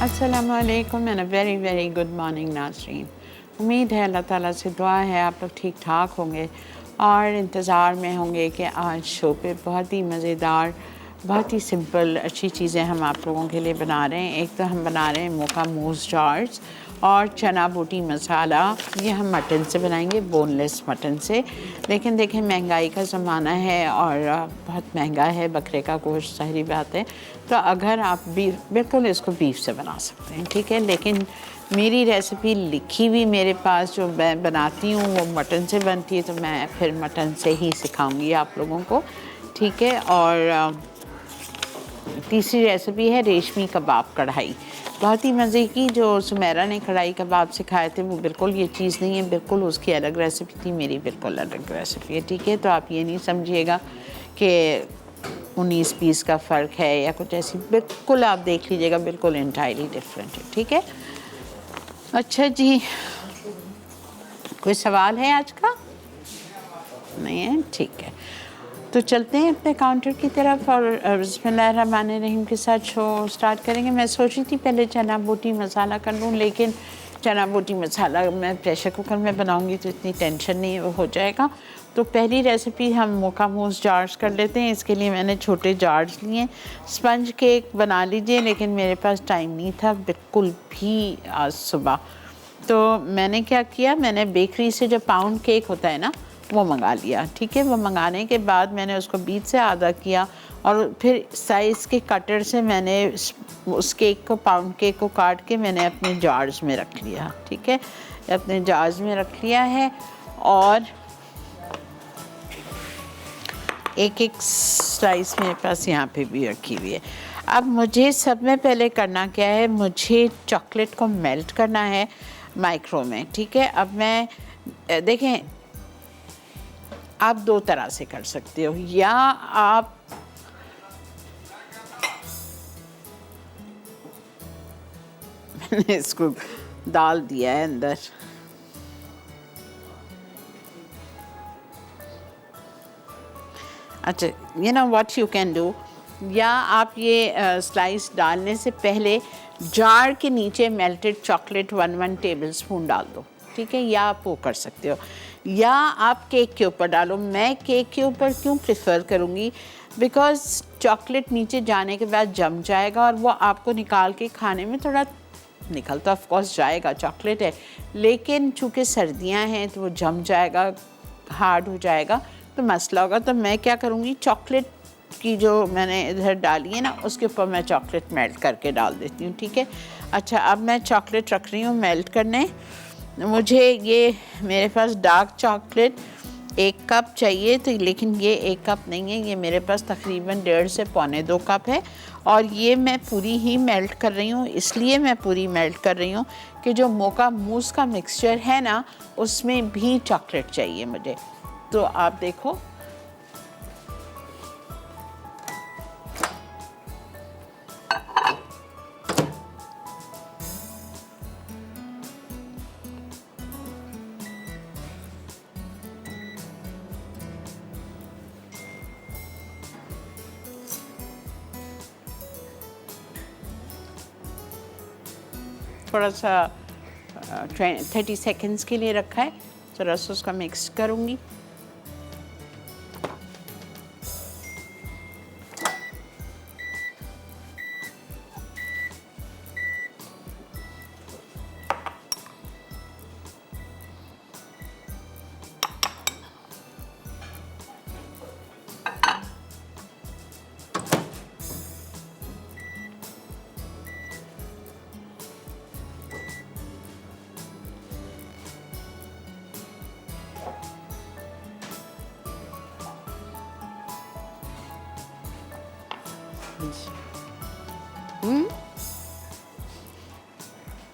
अस्सलामु अलैकुम and a very very good morning नाज़रीन। उम्मीद है अल्लाह ताला से दुआ है आप लोग ठीक ठाक होंगे और इंतज़ार में होंगे कि आज शो पे बहुत ही मज़ेदार, बहुत ही सिंपल अच्छी चीज़ें हम आप लोगों के लिए बना रहे हैं। एक तो हम बना रहे हैं मोका मूस जार्स और चना बूटी मसाला। ये हम मटन से बनाएंगे, बोनलेस मटन से। लेकिन देखें महंगाई का ज़माना है और बहुत महंगा है बकरे का गोश्त, सारी बात है। तो अगर आप बीफ, बिल्कुल इसको बीफ से बना सकते हैं, ठीक है। लेकिन मेरी रेसिपी लिखी हुई मेरे पास जो मैं बनाती हूँ वो मटन से बनती है, तो मैं फिर मटन से ही सिखाऊंगी आप लोगों को, ठीक है। और तीसरी रेसिपी है रेशमी कबाब कढ़ाई, बहुत ही मज़े की। जो सुमेरा ने कढ़ाई कबाब सिखाए थे वो बिल्कुल ये चीज़ नहीं है, बिल्कुल उसकी अलग रेसिपी थी, मेरी बिल्कुल अलग रेसिपी है, ठीक है। तो आप ये नहीं समझिएगा कि 19-20 का फ़र्क है या कुछ ऐसी, बिल्कुल आप देख लीजिएगा, बिल्कुल इंटायरली डिफरेंट है, ठीक है। अच्छा जी, कोई सवाल है आज का? नहीं है, ठीक है। तो चलते हैं अपने काउंटर की तरफ और बिस्मिल्लाहिर्रहमानिर्रहीम के साथ शो स्टार्ट करेंगे। मैं सोच रही थी पहले चना बूटी मसाला कर लूँ, लेकिन चना बूटी मसाला मैं प्रेशर कुकर में बनाऊंगी तो इतनी टेंशन नहीं है, वो हो जाएगा। तो पहली रेसिपी हम मोका मूस जार्स कर लेते हैं। इसके लिए मैंने छोटे जार्स लिए। स्पंज केक बना लीजिए, लेकिन मेरे पास टाइम नहीं था बिल्कुल भी आज सुबह। तो मैंने क्या किया, मैंने बेकरी से जो पाउंड केक होता है ना वो मंगा लिया, ठीक है। वो मंगाने के बाद मैंने उसको बीच से आधा किया और फिर साइज़ के कटर से मैंने उस केक को, पाउंड केक को काट के मैंने अपने जार्स में रख लिया, ठीक है। अपने जार्स में रख लिया है और एक एक स्लाइस मेरे पास यहाँ पे भी रखी हुई है। अब मुझे सब में पहले करना क्या है, मुझे चॉकलेट को मेल्ट करना है माइक्रो में, ठीक है। अब मैं देखें, आप दो तरह से कर सकते हो, या आप मैंने इसको डाल दिया है अंदर, अच्छा, you know what you can do, या आप ये स्लाइस डालने से पहले जार के नीचे मेल्टेड चॉकलेट 1 टेबल स्पून डाल दो, ठीक है। या आप वो कर सकते हो, या आप केक के ऊपर डालो। मैं केक के ऊपर क्यों प्रेफर करूँगी, बिकॉज़ चॉकलेट नीचे जाने के बाद जम जाएगा और वो आपको निकाल के खाने में थोड़ा, निकल तो ऑफ कोर्स जाएगा, चॉकलेट है, लेकिन चूँकि सर्दियाँ हैं तो वो जम जाएगा, हार्ड हो जाएगा, तो मसला होगा। तो मैं क्या करूँगी, चॉकलेट की जो मैंने इधर डाली है ना उसके ऊपर मैं चॉकलेट मेल्ट करके डाल देती हूँ, ठीक है। अच्छा, अब मैं चॉकलेट रख रही हूँ मेल्ट करने। मुझे ये, मेरे पास डार्क चॉकलेट 1 कप चाहिए, तो लेकिन ये 1 कप नहीं है, ये मेरे पास तकरीबन 1.5 से पौने 2 कप है। और ये मैं पूरी ही मेल्ट कर रही हूँ, इसलिए मैं पूरी मेल्ट कर रही हूँ कि जो मोका मूस का मिक्सचर है ना उसमें भी चॉकलेट चाहिए मुझे। तो आप देखो, थोड़ा सा 30 सेकेंड्स के लिए रखा है, थोड़ा सा उसका मिक्स करूँगी।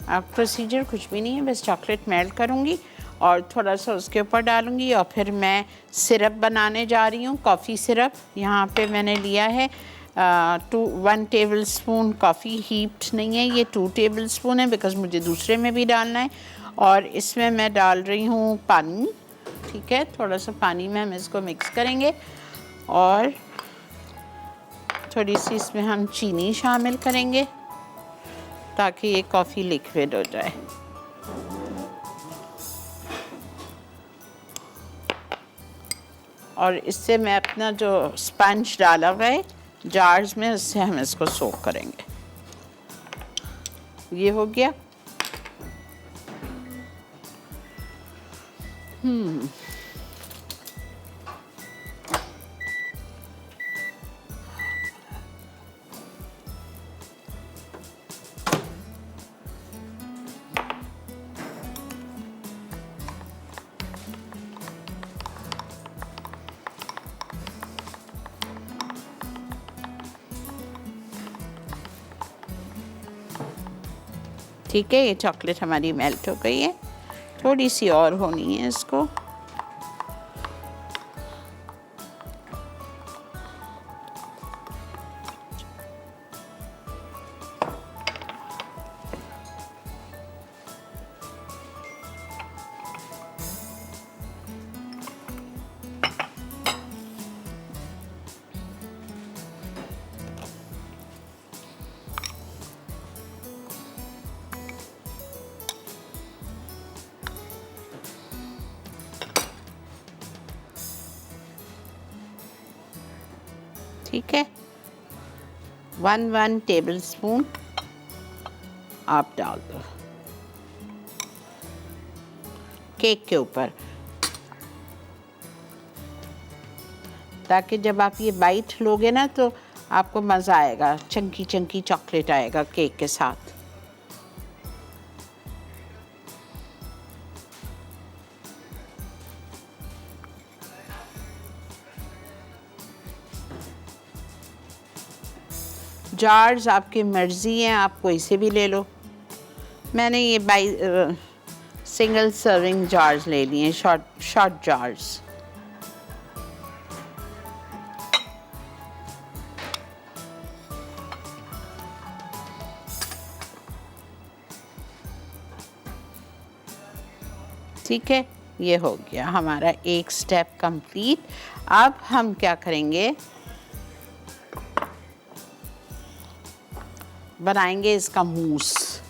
अब प्रोसीजर कुछ भी नहीं है, बस चॉकलेट मेल्ट करूँगी और थोड़ा सा उसके ऊपर डालूँगी और फिर मैं सिरप बनाने जा रही हूँ, कॉफ़ी सिरप। यहाँ पे मैंने लिया है 1 टेबल स्पून, कॉफ़ी हीप्ड नहीं है ये, 2 टेबल स्पून है, बिकॉज़ मुझे दूसरे में भी डालना है। और इसमें मैं डाल रही हूँ पानी, ठीक है। थोड़ा सा पानी में हम इसको मिक्स करेंगे और थोड़ी सी इसमें हम चीनी शामिल करेंगे। ताकि ये कॉफ़ी लिक्विड हो जाए। और इससे मैं अपना जो स्पंज डाला हुआ है जार्स में, उससे हम इसको सोक करेंगे। ये हो गया। ठीक है, ये चॉकलेट हमारी मेल्ट हो गई है। थोड़ी सी और होनी है इसको। ठीक है, 1 टेबल स्पून आप डाल दो केक के ऊपर, ताकि जब आप ये बाइट लोगे ना तो आपको मज़ा आएगा, चंकी चंकी चॉकलेट आएगा केक के साथ। जार्स आपकी मर्ज़ी हैं, आप कोई से भी ले लो। मैंने ये सिंगल सर्विंग जार्स ले लिए, शॉर्ट जार्स। ठीक है, ये हो गया हमारा एक स्टेप कंप्लीट। अब हम क्या करेंगे, बनाएंगे इसका मूस।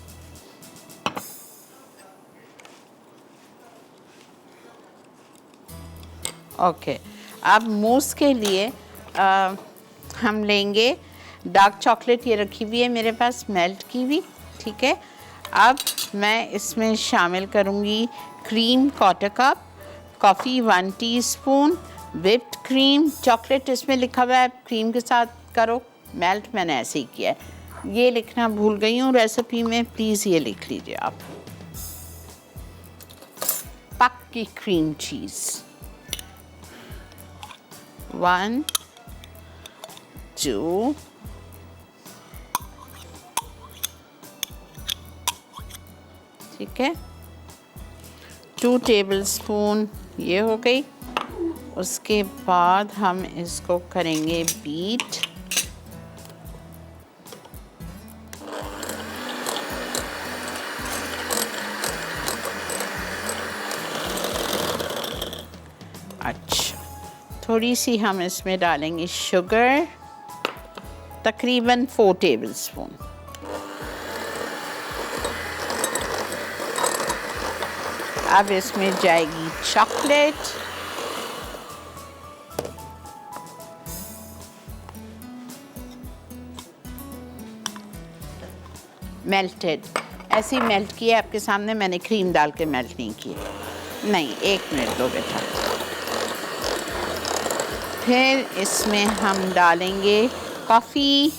ओके, अब मूस के लिए हम लेंगे डार्क चॉकलेट, ये रखी हुई है मेरे पास मेल्ट की हुई। ठीक है, अब मैं इसमें शामिल करूँगी cream 1/4 cup, coffee 1 teaspoon, whipped cream. Chocolate इसमें लिखा हुआ है क्रीम के साथ करो, मेल्ट मैंने ऐसे ही किया है। ये लिखना भूल गई हूँ रेसिपी में, प्लीज़ ये लिख लीजिए आप। पक्की क्रीम चीज़ 1 2 ठीक है, 2 टेबल स्पून ये हो गई। उसके बाद हम इसको करेंगे बीट। अच्छा, थोड़ी सी हम इसमें डालेंगे शुगर, तकरीबन 4 टेबल स्पून। अब इसमें जाएगी चॉकलेट, मेल्टेड, ऐसी मेल्ट की है आपके सामने, मैंने क्रीम डाल के मेल्ट नहीं की। नहीं, 1 मिनट दो बेटा। फिर इसमें हम डालेंगे कॉफ़ी,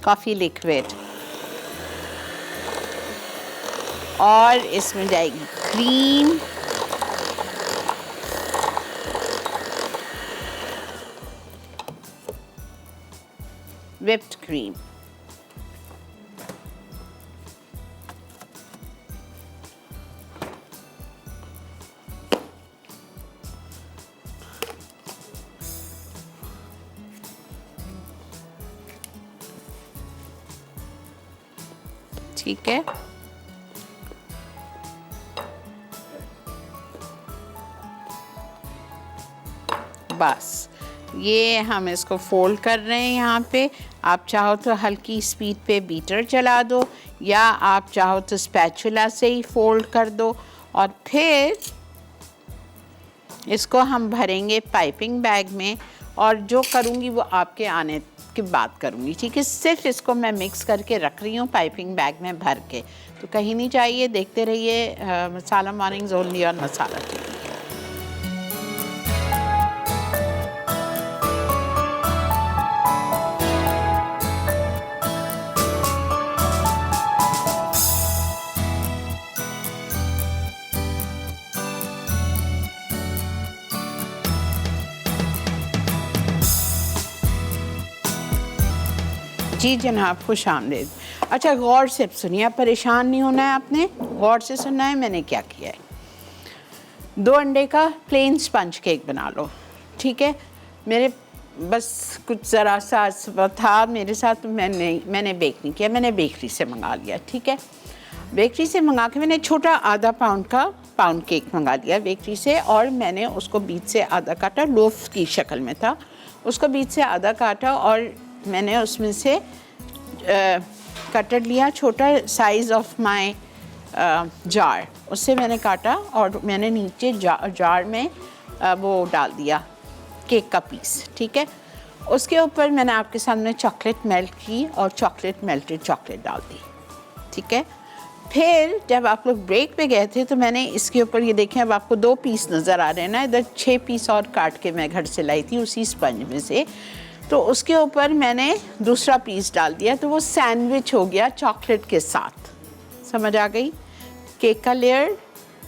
कॉफ़ी लिक्विड, और इसमें जाएगी क्रीम, व्हिप्ड क्रीम। ठीक है, बस ये हम इसको फोल्ड कर रहे हैं यहाँ पे। आप चाहो तो हल्की स्पीड पे बीटर चला दो, या आप चाहो तो स्पैचुला से ही फोल्ड कर दो। और फिर इसको हम भरेंगे पाइपिंग बैग में, और जो करूँगी वो आपके आने की बात करूँगी, ठीक है। सिर्फ इसको मैं मिक्स करके रख रही हूँ पाइपिंग बैग में भर के, तो कहीं नहीं चाहिए। देखते रहिए मसाला मॉर्निंग्स ओनली और मसाला टीवी। जी जनाब, खुश आमदीद। अच्छा, गौर से सुनिए, परेशान नहीं होना है आपने, गौर से सुनना है मैंने क्या किया है। 2 अंडे का प्लेन स्पंज केक बना लो, ठीक है। मेरे बस कुछ ज़रा सा था मेरे साथ, तो मैंने बेक नहीं किया, मैंने बेकरी से मंगा लिया, ठीक है। बेकरी से मंगा के मैंने छोटा आधा पाउंड का पाउंड केक मंगा लिया बेकरी से, और मैंने उसको बीच से आधा काटा, लोफ की शक्ल में था, उसको बीच से आधा काटा, और मैंने उसमें से कटर लिया, छोटा साइज़ ऑफ माय जार, उससे मैंने काटा, और मैंने नीचे जार में वो डाल दिया केक का पीस, ठीक है। उसके ऊपर मैंने आपके सामने चॉकलेट मेल्ट की और मेल्टेड चॉकलेट डाल दी, ठीक है। फिर जब आप लोग ब्रेक पे गए थे तो मैंने इसके ऊपर, ये देखें अब आपको 2 पीस नज़र आ रहे हैं ना, इधर 6 पीस और काट के मैं घर से लाई थी उसी स्पंज में से, तो उसके ऊपर मैंने दूसरा पीस डाल दिया, तो वो सैंडविच हो गया चॉकलेट के साथ। समझ आ गई? केक का लेयर,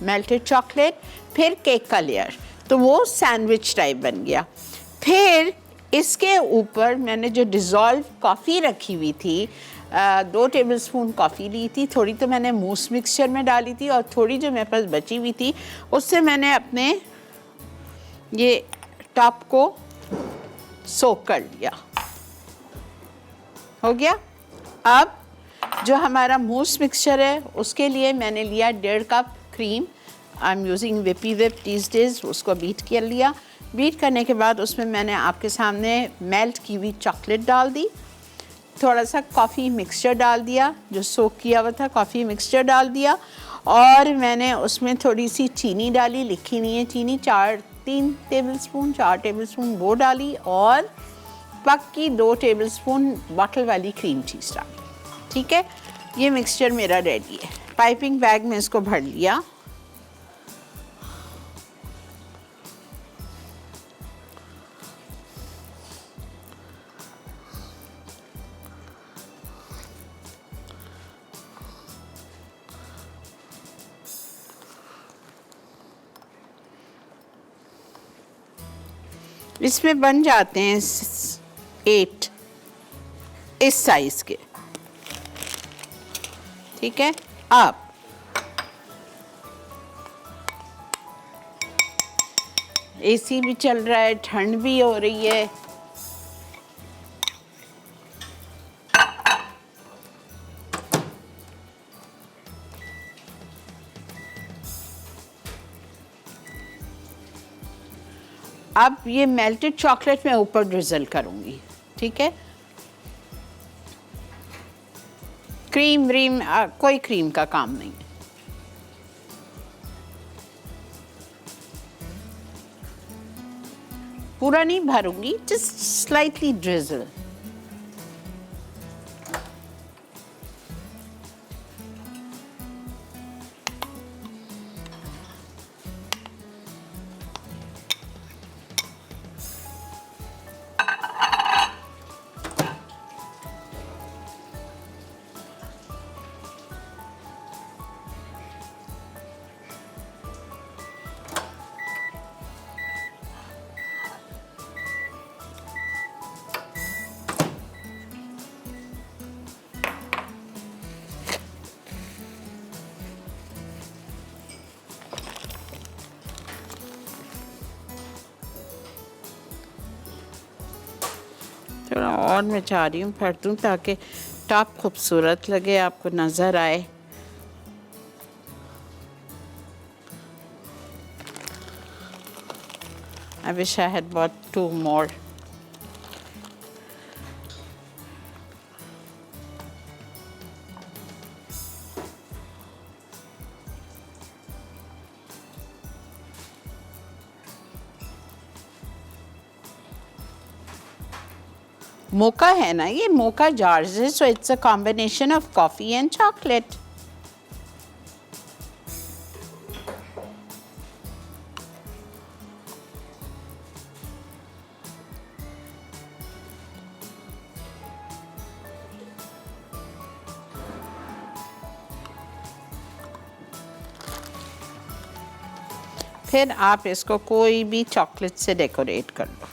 मेल्टेड चॉकलेट, फिर केक का लेयर, तो वो सैंडविच टाइप बन गया। फिर इसके ऊपर मैंने जो डिज़ोल्व कॉफ़ी रखी हुई थी, 2 टेबलस्पून कॉफ़ी ली थी, थोड़ी तो मैंने मूस मिक्सचर में डाली थी, और थोड़ी जो मेरे पास बची हुई थी उससे मैंने अपने ये टॉप को सोक कर लिया। हो गया। अब जो हमारा मूस मिक्सचर है उसके लिए मैंने लिया 1.5 cup cream. I am using VP whip these days. उसको बीट कर लिया। बीट करने के बाद उसमें मैंने आपके सामने मेल्ट की हुई चॉकलेट डाल दी, थोड़ा सा कॉफ़ी मिक्सचर डाल दिया, जो सोक किया हुआ था कॉफ़ी मिक्सचर डाल दिया, और मैंने उसमें थोड़ी सी चीनी डाली, लिखी नहीं है चीनी, 4 टेबलस्पून वो डाली, और पक्की 2 टेबलस्पून बॉटल वाली क्रीम चीज़ डाली, ठीक है। ये मिक्सचर मेरा रेडी है। पाइपिंग बैग में इसको भर लिया। इसमें बन जाते हैं 8 इस साइज़ के, ठीक है। अब एसी भी चल रहा है, ठंड भी हो रही है, अब ये मेल्टेड चॉकलेट मैं ऊपर ड्रिजल करूँगी, ठीक है। क्रीम व्रीम कोई क्रीम का काम नहीं है। पूरा नहीं भरूंगी, जस्ट स्लाइटली ड्रिजल। थोड़ा और मैं चाह रही हूँ भर दूँ ताकि टॉप खूबसूरत लगे, आपको नज़र आए। I wish I had bought 2 more. मोका है ना, ये मोका जार्स है, so it's a combination of coffee and chocolate. फिर आप इसको कोई भी चॉकलेट से डेकोरेट कर दो।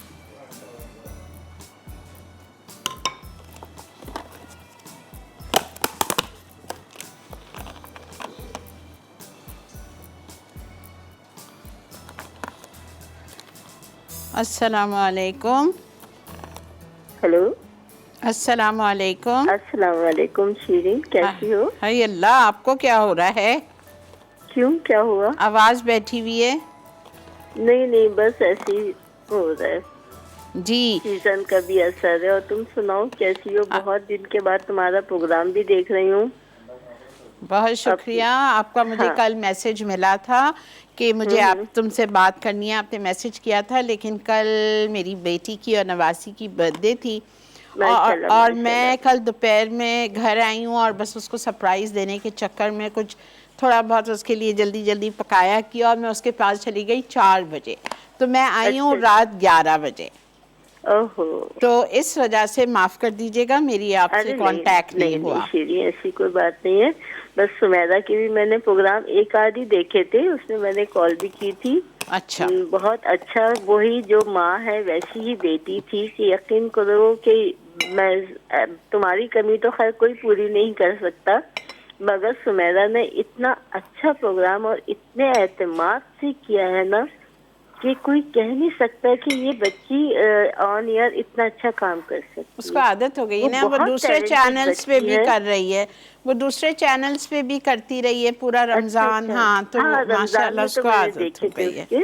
अस्सलाम वालेकुम। हेलो। अस्सलाम वालेकुम। अस्सलाम वालेकुम शीरीन, कैसी हो? हाय अल्लाह, आपको क्या हो रहा है? क्यों, क्या हुआ? आवाज़ बैठी हुई है। नहीं नहीं, बस ऐसे ही हो रहा है, जी सीजन का भी असर है। और तुम सुनाओ, कैसी हो? बहुत दिन के बाद तुम्हारा प्रोग्राम भी देख रही हूँ। बहुत शुक्रिया आपका। मुझे हाँ। कल मैसेज मिला था कि मुझे आप तुमसे बात करनी है, आपने मैसेज किया था, लेकिन कल मेरी बेटी की और नवासी की बर्थडे थी और मैं कल दोपहर में घर आई हूँ और बस उसको सरप्राइज़ देने के चक्कर में कुछ थोड़ा बहुत उसके लिए जल्दी जल्दी पकाया किया और मैं उसके पास चली गई 4 बजे, तो मैं आई हूँ रात 11 बजे। ओहो। तो इस वजह से माफ़ कर दीजिएगा, मेरी आपसे कांटेक्ट नहीं हुआ। नहीं, ऐसी कोई बात नहीं है। बस सुमेरा के भी मैंने प्रोग्राम एक आध ही देखे थे, उसमें मैंने कॉल भी की थी। अच्छा, बहुत अच्छा। वही जो माँ है वैसी ही बेटी थी कि यकीन करो कि मैं तुम्हारी कमी तो खैर कोई पूरी नहीं कर सकता, मगर सुमेरा ने इतना अच्छा प्रोग्राम और इतने एतमाद से किया है ना कि कोई कह नहीं सकता कि ये बच्ची ऑन ईयर इतना अच्छा काम कर सकती है। उसको आदत हो गई ना, वो दूसरे चैनल्स पे भी कर रही है, वो दूसरे चैनल्स पे भी करती रही है पूरा रमजान। अच्छा। हाँ, तो माशाल्लाह तो उसको आदत हो गई है।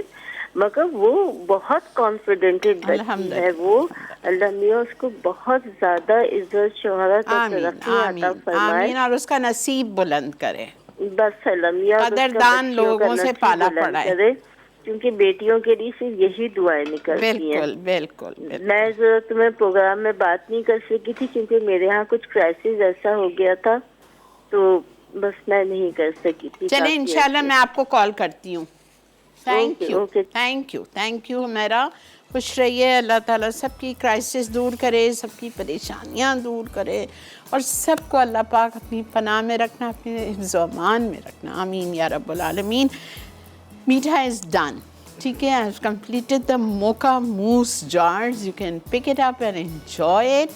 मगर वो बहुत कॉन्फिडेंटेड बच्ची है। वो अल्लाह मियां उसको बहुत ज्यादा इज्जत शोहरत और तरक्की अता फरमाए। आमीन, और उसका नसीब बुलंद करे। बस अल्लाह मियां कदरदान लोगों से पाला पड़ा है, क्योंकि बेटियों के लिए सिर्फ यही दुआएं निकलती हैं। बिल्कुल बिल्कुल। मैं जो तुम्हें प्रोग्राम में बात नहीं कर सकी थी क्योंकि मेरे यहाँ कुछ क्राइसिस ऐसा हो गया था, तो बस मैं नहीं कर सकी थी। चले इंशाल्लाह मैं आपको कॉल करती हूँ। थैंक यू मेरा। खुश रहिए, अल्लाह ताला सबकी क्राइसिस दूर करे, सबकी परेशानियाँ दूर करे और सबको अल्लाह पाक अपनी पनाह में रखना, अपने हिफ्ज़-ओ-अमान में रखना। आमीन या रब्बुल आलमीन। मीठा इज़ डन, ठीक है। I have completed the mocha mousse jars. You can pick it up and enjoy it.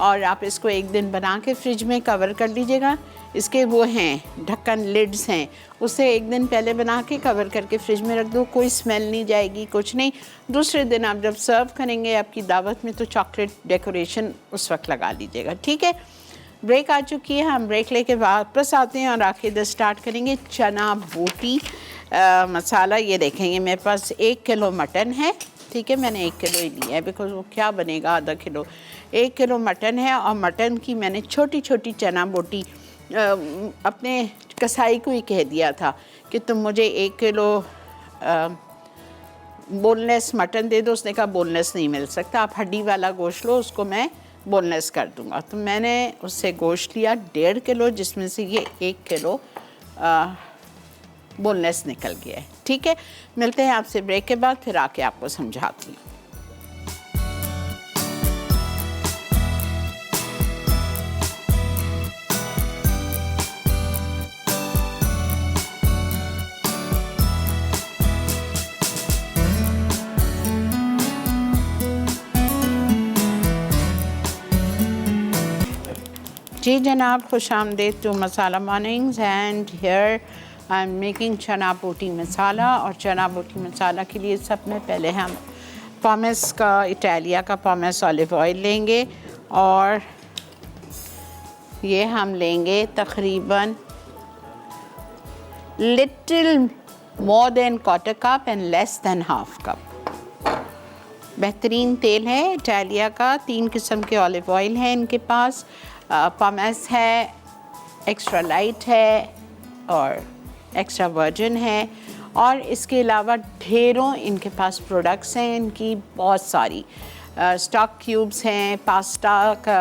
और आप इसको एक दिन बना के फ्रिज में कवर कर लीजिएगा। इसके वो हैं ढक्कन, लिड्स हैं, उसे एक दिन पहले बना के कवर करके फ्रिज में रख दो, कोई स्मेल नहीं जाएगी, कुछ नहीं। दूसरे दिन आप जब सर्व करेंगे आपकी दावत में तो चॉकलेट डेकोरेशन उस वक्त लगा लीजिएगा, ठीक है। ब्रेक आ चुकी है, हम ब्रेक लेके वापस आते हैं और आखिर स्टार्ट करेंगे चना बोटी मसाला। ये देखेंगे मेरे पास 1 किलो मटन है, ठीक है। मैंने 1 किलो ही लिया है बिकॉज वो क्या बनेगा आधा किलो। 1 किलो मटन है और मटन की मैंने छोटी छोटी चना बोटी अपने कसाई को ही कह दिया था कि तुम मुझे 1 किलो बोनलेस मटन दे दो। उसने कहा बोनलेस नहीं मिल सकता, आप हड्डी वाला गोश्त लो, उसको मैं बोनलेस कर दूंगा। तो मैंने उससे गोश्त लिया 1.5 किलो, जिसमें से ये 1 किलो बोनलेस निकल गया है, ठीक है। मिलते हैं आपसे ब्रेक के बाद, फिर आके आपको समझाती हूँ। जी जनाब, खुश आमदीद to Masala Mornings. And here I am making chana boti मसाला। और चना बोटी मसाला के लिए सब में पहले हम पॉमेस का, इटालिया का पॉमेस ऑलिव ऑयल लेंगे और ये हम लेंगे तकरीबन little more than 1/4 cup and less than 1/2 cup. बेहतरीन तेल है इटालिया का, 3 किस्म के ऑलिव ऑयल हैं इनके पास, पमेस है, एक्स्ट्रा लाइट है और एक्स्ट्रा वर्जिन है। और इसके अलावा ढेरों इनके पास प्रोडक्ट्स हैं इनकी, बहुत सारी स्टॉक क्यूब्स हैं, पास्ता का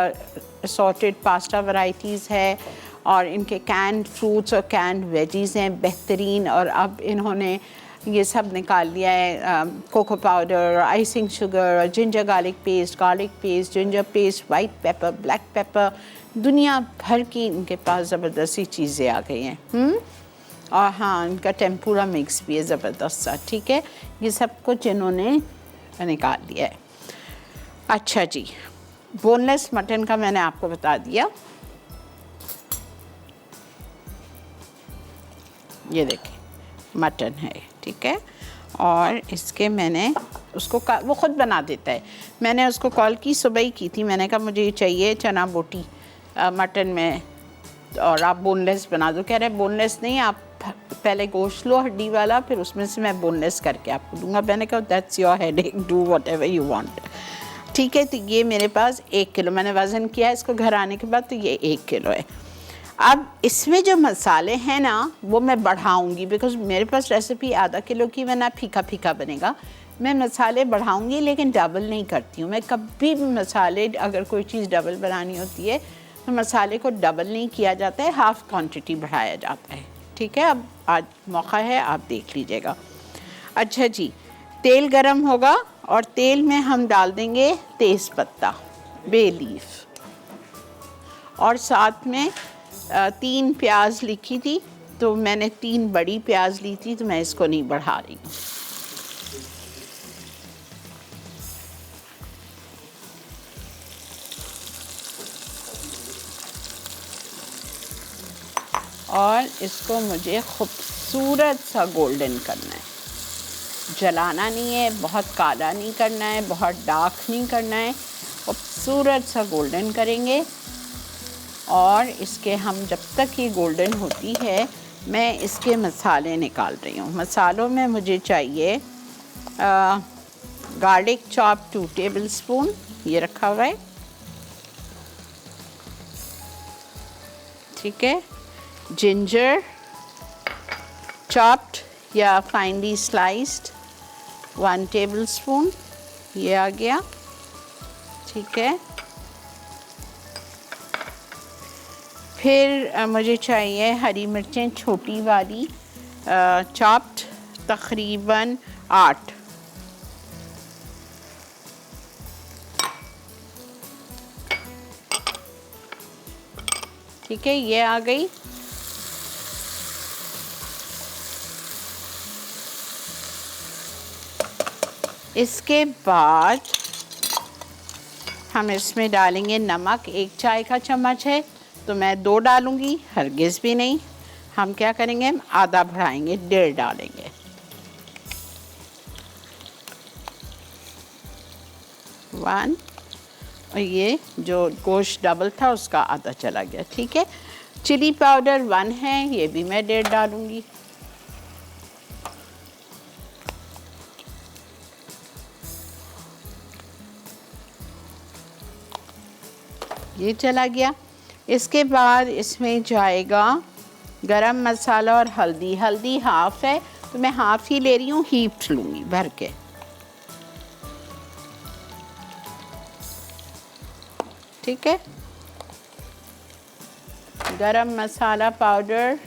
असॉर्टेड पास्ता वैरायटीज़ है, और इनके कैंड फ्रूट्स और कैंड वेजीज़ हैं बेहतरीन। और अब इन्होंने ये सब निकाल लिया है, कोको पाउडर, आइसिंग शुगर और ginger garlic paste, ginger paste, white paper, black pepper, दुनिया भर की इनके पास ज़बरदस्ती चीज़ें आ गई हैं। और हाँ, इनका टेम्पुरा मिक्स भी है ज़बरदस्त सा, ठीक है। ये सब कुछ इन्होंने निकाल लिया है। अच्छा जी, बोनलेस मटन का मैंने आपको बता दिया। ये देखिए मटन है, ठीक है। और इसके मैंने उसको वो ख़ुद बना देता है। मैंने उसको कॉल की, सुबह ही की थी, मैंने कहा मुझे ये चाहिए चना बोटी मटन में, और आप बोनलेस बना दो। कह रहे बोनलेस नहीं, आप पहले गोश्त लो हड्डी वाला, फिर उसमें से मैं बोनलेस करके आपको दूंगा। मैंने कहा that's your headache, do whatever you want, ठीक है। तो ये मेरे पास 1 किलो, मैंने वज़न किया है इसको घर आने के बाद, तो ये 1 किलो है। अब इसमें जो मसाले हैं ना वो मैं बढ़ाऊंगी, बिकॉज़ मेरे पास रेसिपी आधा किलो की, वरना फीका फीका बनेगा। मैं मसाले बढ़ाऊंगी लेकिन डबल नहीं करती हूँ मैं कभी भी। मसाले अगर कोई चीज़ डबल बनानी होती है तो मसाले को डबल नहीं किया जाता है, हाफ़ क्वांटिटी बढ़ाया जाता है, ठीक है। अब आज मौका है, आप देख लीजिएगा। अच्छा जी, तेल गरम होगा और तेल में हम डाल देंगे तेज़पत्ता, बे लीफ, और साथ में 3 प्याज लिखी थी, तो मैंने 3 बड़ी प्याज ली थी, तो मैं इसको नहीं बढ़ा रही हूँ। और इसको मुझे खूबसूरत सा गोल्डन करना है, जलाना नहीं है, बहुत काला नहीं करना है, बहुत डार्क नहीं करना है, खूबसूरत सा गोल्डन करेंगे। और इसके हम जब तक ये गोल्डन होती है, मैं इसके मसाले निकाल रही हूँ। मसालों में मुझे चाहिए गार्लिक चॉप 2 टेबलस्पून, ये रखा हुआ है, ठीक है। जिंजर चॉप्ड या फाइनली स्लाइस्ड 1 टेबलस्पून, ये आ गया, ठीक है। फिर मुझे चाहिए हरी मिर्चें छोटी वाली चॉप्ड, तकरीबन 8, ठीक है, ये आ गई। इसके बाद हम इसमें डालेंगे नमक, 1 चाय का चम्मच है, तो मैं 2 डालूंगी, हरगिज़ भी नहीं। हम क्या करेंगे, हम आधा बढ़ाएंगे, 1.5 डालेंगे। 1, और ये जो गोश्त डबल था उसका आधा चला गया, ठीक है। चिली पाउडर 1 है, ये भी मैं 1.5 डालूंगी। ये चला गया। इसके बाद इसमें जाएगा गरम मसाला और हल्दी। हल्दी हाफ़ है, तो मैं हाफ़ ही ले रही हूँ, हीप्ड लूँगी भर के, ठीक है। गरम मसाला पाउडर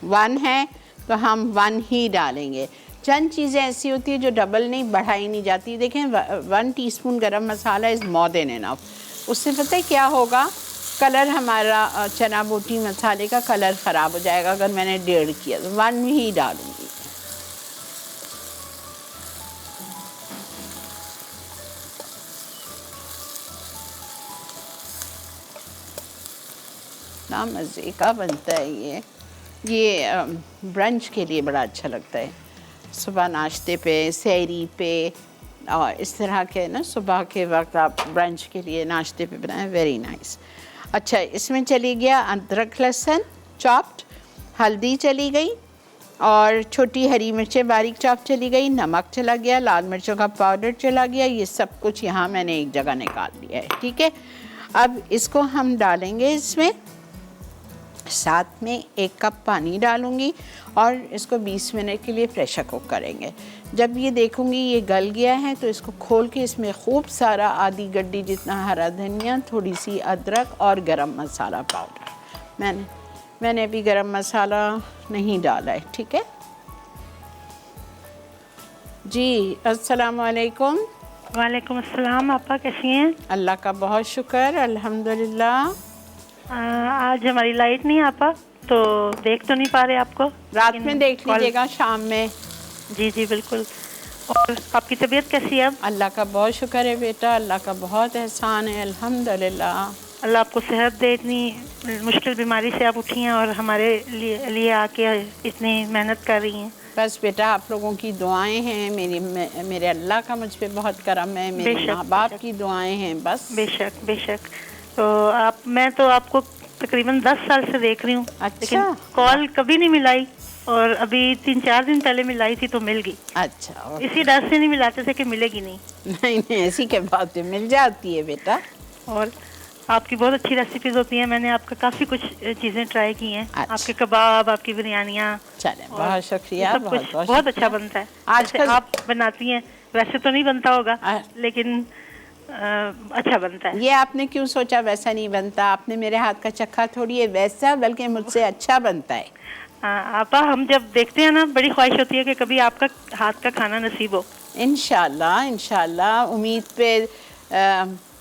1 है, तो हम 1 ही डालेंगे। चंद चीज़ें ऐसी होती है जो डबल नहीं बढ़ाई नहीं जाती। देखें 1 टीस्पून गरम मसाला इज़ मोर देन इनफ। उससे पता है क्या होगा, कलर हमारा चना बोटी मसाले का कलर ख़राब हो जाएगा। अगर मैंने 1.5 किया तो 1 ही डालूँगी। ना मज़े का बनता है ये ब्रंच के लिए बड़ा अच्छा लगता है। सुबह नाश्ते पे, सहरी पे, और इस तरह के ना सुबह के वक्त आप ब्रंच के लिए नाश्ते पे बनाएं, वेरी नाइस। अच्छा, इसमें चली गया अदरक लहसुन चॉप्ड, हल्दी चली गई, और छोटी हरी मिर्चें बारीक चॉप चली गई, नमक चला गया, लाल मिर्चों का पाउडर चला गया। ये सब कुछ यहाँ मैंने एक जगह निकाल लिया है, ठीक है। अब इसको हम डालेंगे इसमें, साथ में 1 कप पानी डालूंगी और इसको 20 मिनट के लिए प्रेशर कुक करेंगे। जब ये देखूंगी ये गल गया है तो इसको खोल के इसमें खूब सारा आधी गड्डी जितना हरा धनिया, थोड़ी सी अदरक और गरम मसाला पाउडर, मैंने अभी गरम मसाला नहीं डाला है, ठीक है जी। अस्सलाम वालेकुम। वालेकुम अस्सलाम। आपा कैसी हैं? अल्लाह का बहुत शुक्र, अल्हम्दुलिल्लाह। आज हमारी लाइट नहीं आपा, तो देख तो नहीं पा रहे आपको। रात में देख लीजिएगा, शाम में। जी जी बिल्कुल। और आपकी तबीयत कैसी है अब? अल्लाह का बहुत शुक्र है बेटा, अल्लाह का बहुत एहसान है, अल्हम्दुलिल्लाह। अल्लाह आपको सेहत दे। इतनी मुश्किल बीमारी से आप उठी हैं और हमारे लिए आके इतनी मेहनत कर रही हैं। बस बेटा आप लोगों की दुआएं हैं, मेरे अल्लाह का मुझ पे बहुत करम है, मेरे माँ बाप की दुआएं हैं बस। बेशक बेशक। तो मैं तो आपको तकरीबन 10 साल से देख रही हूँ। अच्छा। लेकिन कॉल कभी नहीं मिलाई और अभी 3-4 दिन पहले मिलाई थी तो मिल गई। अच्छा। इसी डर से नहीं मिलाते थे कि मिलेगी नहीं। नहीं ऐसी क्या बात है, मिल जाती है बेटा। और आपकी बहुत अच्छी रेसिपीज होती हैं, मैंने आपका काफ़ी कुछ चीज़ें ट्राई की हैं। अच्छा। आपके कबाब, आपकी बिरयानियाँ। चले बहुत शुक्रिया, सब कुछ बहुत अच्छा बनता है। आजकल आप बनाती हैं, वैसे तो नहीं बनता होगा लेकिन अच्छा बनता है। ये आपने क्यों सोचा वैसा नहीं बनता? आपने मेरे हाथ का चखा थोड़ी है वैसा, बल्कि मुझसे अच्छा बनता है। आपा हम जब देखते हैं ना, बड़ी ख्वाहिश होती है कि कभी आपका हाथ का खाना नसीब हो। इंशाल्लाह इंशाल्लाह, उम्मीद पे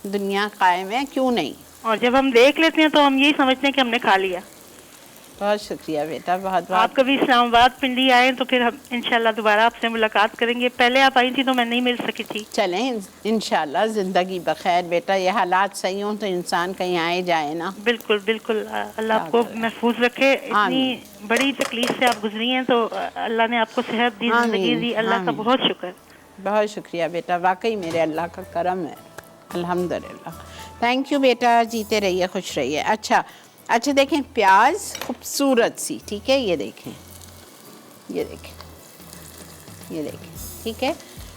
दुनिया कायम है, क्यों नहीं। और जब हम देख लेते हैं तो हम यही समझते हैं कि हमने खा लिया। बहुत शुक्रिया बेटा, बहुत बहुत। आप कभी इस्लामाबाद पिंडी आए तो फिर हम इंशाल्लाह दोबारा आपसे मुलाकात करेंगे। पहले आप आई थी तो मैं नहीं मिल सकी थी। चलें इंशाल्लाह, ज़िंदगी बखैर बेटा, ये हालात सही हों तो इंसान कहीं आए जाए ना। बिल्कुल बिल्कुल। अल्लाह आपको महफूज रखे। इतनी बड़ी तकलीफ से आप गुजरी हैं तो अल्लाह ने आपको सेहत दी, जिंदगी दी, अल्लाह का बहुत शुक्र। बहुत शुक्रिया बेटा, वाकई मेरे अल्लाह का करम है, अल्हम्दुलिल्लाह। थैंक यू बेटा, जीते रहिए, खुश रहिए। अच्छा देखें, प्याज खूबसूरत सी, ठीक है, ये देखें, ये देखें, ठीक है।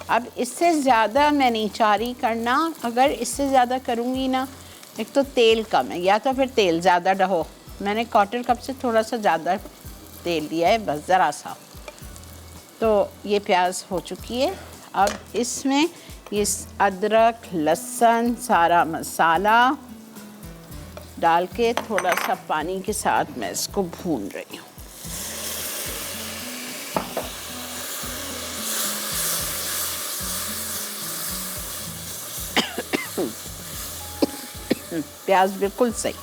अब इससे ज़्यादा मैं नहीं चारी करना, अगर इससे ज़्यादा करूँगी ना, एक तो तेल कम है, या तो फिर तेल ज़्यादा डहो। मैंने 1/4 कप से थोड़ा सा ज़्यादा तेल दिया है, बस ज़रा सा। तो ये प्याज हो चुकी है। अब इसमें ये अदरक, लहसुन, सारा मसाला डाल के थोड़ा सा पानी के साथ मैं इसको भून रही हूँ। प्याज बिल्कुल सही है।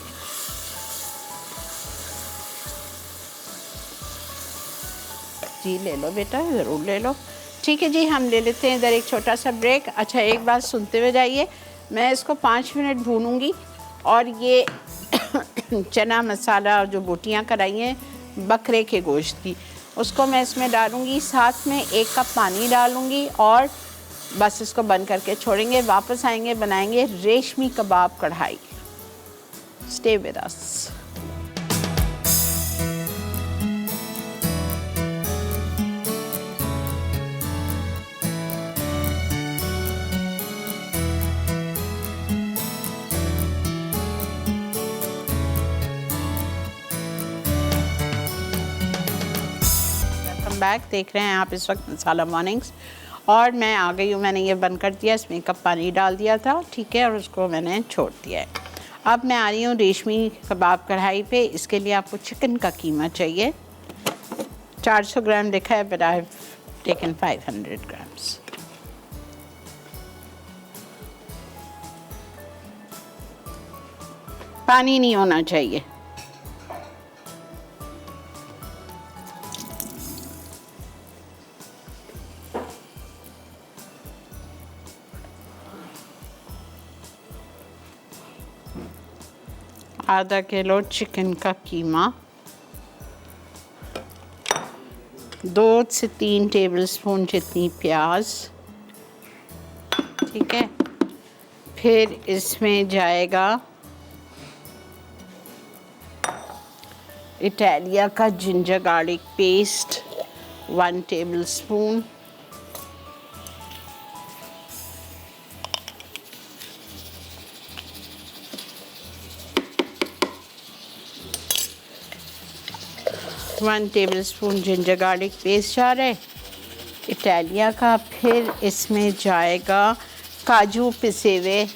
जी ले लो बेटा, ज़रूर ले लो। ठीक है जी, हम ले लेते हैं इधर एक छोटा सा ब्रेक। अच्छा एक बात सुनते हुए जाइए, मैं इसको 5 मिनट भूनूंगी और ये चना मसाला जो बोटियां कराई हैं बकरे के गोश्त की, उसको मैं इसमें डालूंगी, साथ में 1 कप पानी डालूंगी और बस इसको बंद करके छोड़ेंगे। वापस आएंगे, बनाएंगे रेशमी कबाब कढ़ाई। Stay with us. बैक देख रहे हैं आप इस वक्त मसाला मॉर्निंग्स, और मैं आ गई हूँ। मैंने ये बंद कर दिया, इसमें 1 कप पानी डाल दिया था, ठीक है, और उसको मैंने छोड़ दिया है। अब मैं आ रही हूँ रेशमी कबाब कढ़ाई पे। इसके लिए आपको चिकन का कीमा चाहिए। 400 ग्राम लिखा है, but I have taken 500 grams. पानी नहीं होना चाहिए। आधा किलो चिकन का कीमा, 2 से 3 टेबलस्पून जितनी प्याज, ठीक है। फिर इसमें जाएगा इटालिया का ginger garlic paste, 1 tablespoon, one tablespoon ginger garlic paste जा रहा है इटालिया का। फिर इसमें जाएगा काजू पिसे हुए,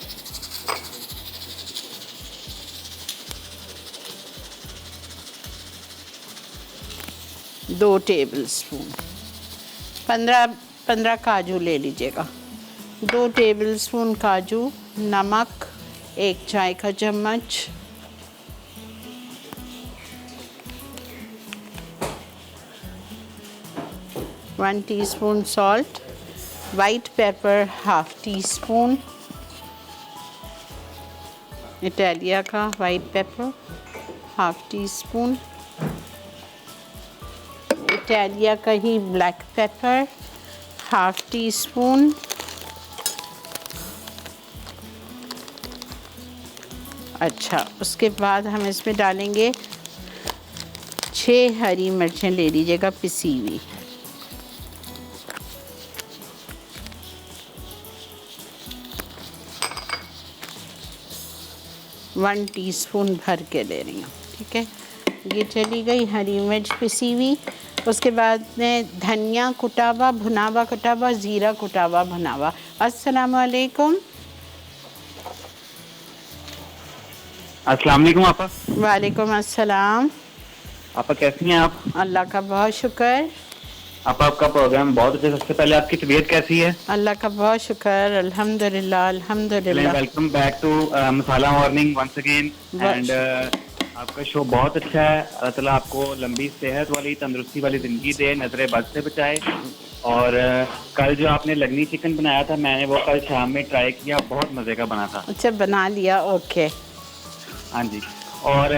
2 टेबलस्पून, 15 काजू ले लीजिएगा। 2 टेबलस्पून काजू, नमक 1 चाय का चम्मच, one teaspoon salt, white pepper half teaspoon, Italia का white pepper half teaspoon, Italia का ही black pepper half teaspoon, अच्छा उसके बाद हम इसमें डालेंगे 6 हरी मिर्चें ले लीजिएगा पिसी हुई, 1 टीस्पून भर के ले रही हूँ, ठीक है। ये चली गई हरी मिर्च पिसी हुई। उसके बाद में धनिया कुटावा, भुनावा कुटावा, ज़ीरा कुटावा भुनावा। अस्सलाम वालेकुम। अस्सलाम वालेकुम आपा। वालेकुम अस्सलाम। आपा कैसी हैं आप? अल्लाह का बहुत शुक्र। आपका प्रोग्राम बहुत अच्छा। सबसे पहले आपकी तबीयत कैसी है? अल्लाह का बहुत शुक्र, अल्हम्दुलिल्लाह अल्हम्दुलिल्लाह। Welcome back to Masala Morning once again and आपका शो बहुत अच्छा है। अल्लाह ताला आपको लंबी सेहत वाली, तंदुरुस्ती वाली ज़िंदगी दे, नजरे बद से बचाए। और कल जो आपने लगनी चिकन बनाया था, मैंने वो कल शाम में ट्राई किया, बहुत मज़े का बना था। अच्छा बना लिया, ओके। हाँ जी। और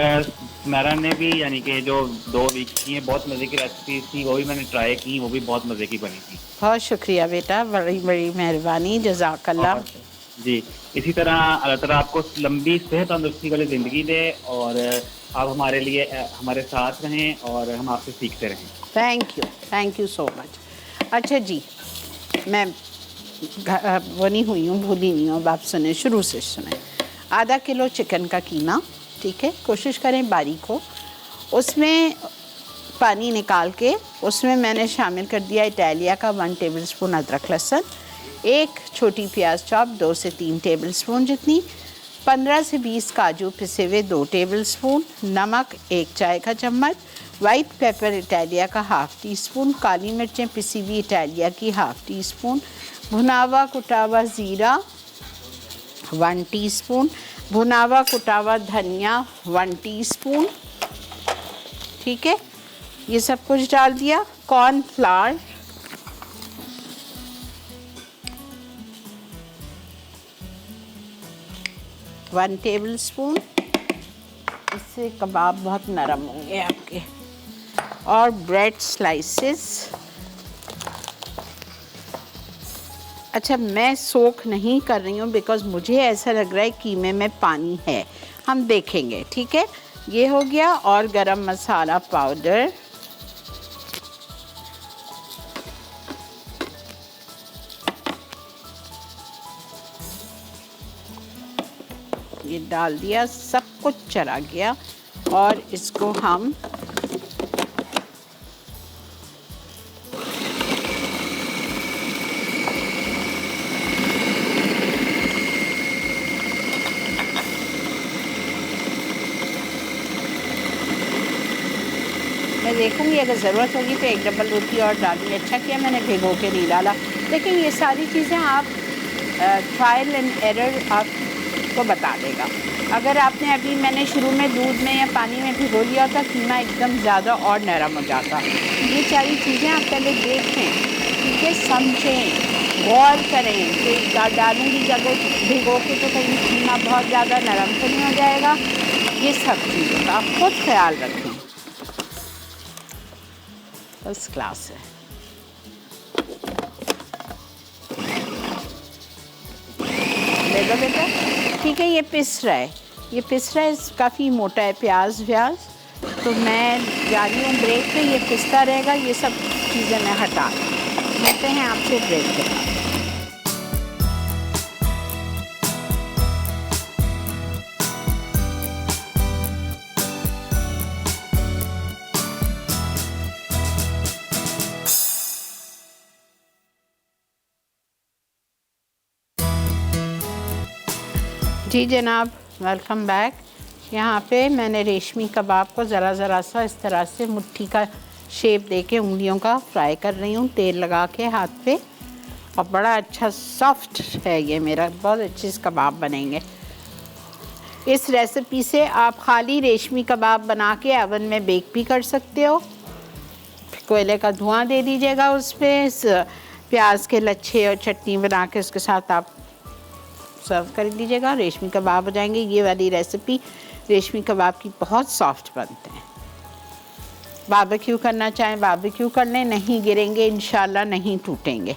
मेरा ने भी यानी कि जो 2 वीक की है, बहुत मज़े की रेसिपी थी, वो भी मैंने ट्राई की, वो भी बहुत मज़े की बनी थी। बहुत शुक्रिया बेटा, बड़ी बड़ी मेहरबानी, जज़ाकल्लाह। जी इसी तरह अल्लाह ताला आपको लंबी सेहत तंदुरुस्ती वाली ज़िंदगी दे और आप हमारे लिए हमारे साथ रहें और हम आपसे सीखते रहें। Thank you so much. अच्छा जी, मैं वो नहीं हुई हूँ, भूली नहीं हूँ, आप सुने, शुरू से सुने। आधा किलो चिकन का कीमा, ठीक है, कोशिश करें बारीक हो। उसमें पानी निकाल के उसमें मैंने शामिल कर दिया इटालिया का 1 टेबलस्पून अदरक लहसुन, 1 छोटी प्याज चॉप 2 से 3 टेबलस्पून जितनी, 15 से 20 काजू पिसे हुए 2 टेबलस्पून, नमक 1 चाय का चम्मच, वाइट पेपर इटालिया का हाफ टी स्पून, काली मिर्चें पिसी हुई इटालिया की हाफ टी स्पून, भुनावा कुटावा ज़ीरा 1 टीस्पून, भुनावा कुटावा धनिया 1 टीस्पून, ठीक है। ये सब कुछ डाल दिया। कॉर्नफ्लावर 1 टेबलस्पून, इससे कबाब बहुत नरम होंगे आपके। और ब्रेड स्लाइसेस। अच्छा मैं सोख नहीं कर रही हूँ बिकॉज़ मुझे ऐसा लग रहा है कीमे में पानी है, हम देखेंगे, ठीक है। ये हो गया। और गरम मसाला पाउडर, ये डाल दिया, सब कुछ चला गया। और इसको हम मैं देखूंगी, अगर ज़रूरत होगी तो 1 डबल रोटी और डालूंगी। अच्छा किया मैंने भिगो के नहीं डाला। लेकिन ये सारी चीज़ें आप ट्रायल एंड एरर आपको बता देगा। अगर आपने अभी मैंने शुरू में दूध में या पानी में भिगो लिया था, कीमा एकदम ज़्यादा और नरम हो जाता। ये सारी चीज़ें आप पहले देखें, ठीक है, समझें, गौर करें कि डालूंगी जब भिगो के तो कहीं कीमा बहुत ज़्यादा नरम तो नहीं हो जाएगा। ये सब चीज़ों का आप खुद ख्याल रखें। फर्स्ट क्लास है। ले लो बेटा, ठीक है। ये पिस रहा है, ये पिस रहा है, काफ़ी मोटा है प्याज व्याज। तो मैं जा रही हूँ ब्रेक पे, ये पिसता रहेगा। ये सब चीज़ें मैं हटा दूँ। मिलते हैं आपसे ब्रेक के बाद। जी जनाब, वेलकम बैक। यहाँ पे मैंने रेशमी कबाब को ज़रा सा इस तरह से मुट्ठी का शेप देके उंगलियों का फ्राई कर रही हूँ तेल लगा के हाथ पे, और बड़ा अच्छा सॉफ्ट है ये मेरा, बहुत अच्छे से कबाब बनेंगे। इस रेसिपी से आप खाली रेशमी कबाब बना के ओवन में बेक भी कर सकते हो। कोयले का धुआं दे दीजिएगा उस पर, प्याज के लच्छे और चटनी बना के उसके साथ आप सर्व कर दीजिएगा, रेशमी कबाब हो जाएंगे। ये वाली रेसिपी रेशमी कबाब की बहुत सॉफ्ट बनते हैं। बारबेक्यू करना चाहें बारबेक्यू कर लें, नहीं गिरेंगे इंशाल्लाह, नहीं टूटेंगे।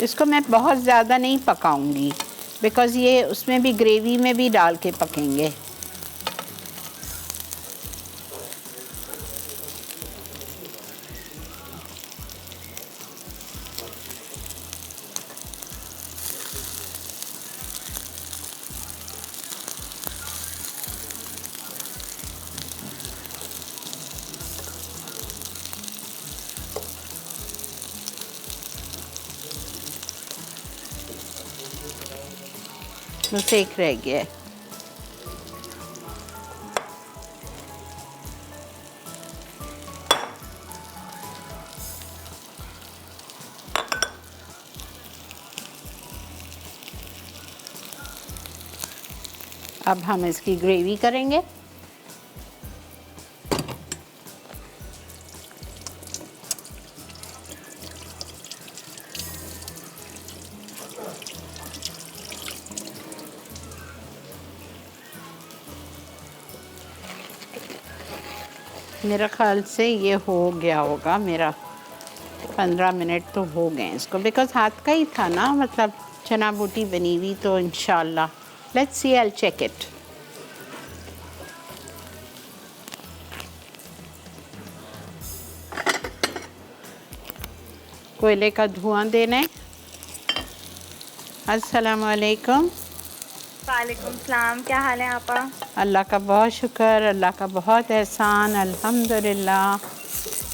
इसको मैं बहुत ज़्यादा नहीं पकाऊंगी, बिकॉज़ ये उसमें भी ग्रेवी में भी डाल के पकेंगे। बस एक रह गया है। अब हम इसकी ग्रेवी करेंगे। मेरा ख्याल से ये हो गया होगा, मेरा 15 मिनट तो हो गए इसको, बिकॉज़ हाथ का ही था ना, मतलब चना बूटी बनी हुई, तो इंशाल्लाह let's see, I will check it. कोयले का धुआं देना है। अस्सलाम वालेकुम। वालेकुम सलाम, क्या हाल है आपा? अल्लाह का बहुत शुक्र, अल्लाह का बहुत एहसान, अल्हम्दुलिल्लाह।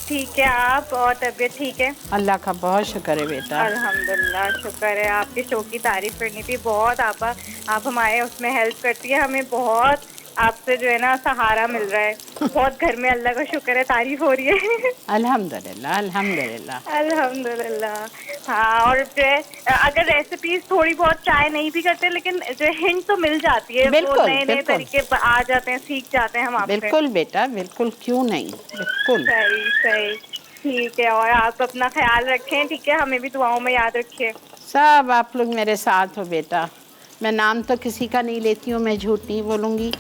ठीक है आप, और तबीयत ठीक है? अल्लाह का बहुत शुक्र है बेटा। अल्हम्दुलिल्लाह, शुक्र है। आपके शो की तारीफ करनी थी बहुत आपा, आप हमारे उसमें हेल्प करती है, हमें बहुत आपसे जो है ना सहारा मिल रहा है। बहुत घर में अल्लाह का शुक्र है, तारीफ हो रही है। अल्हम्दुलिल्लाह अल्हम्दुलिल्लाह अल्हम्दुलिल्लाह। हाँ, और जो है अगर रेसिपीज थोड़ी बहुत ट्राई नहीं भी करते, लेकिन जो हिंट तो मिल जाती है, बिल्कुल, वो नए नए बिल्कुल। तरीके आ जाते हैं, सीख जाते हैं हम आपसे। बिल्कुल बेटा, बिल्कुल, क्यों नहीं, बिल्कुल। सही सही, ठीक है। और आप अपना ख्याल रखें, ठीक है? हमें भी दुआओं में याद रखिए। सब आप लोग मेरे साथ हो बेटा। मैं नाम तो किसी का नहीं लेती हूँ, मैं झूठ नहीं बोलूँगी,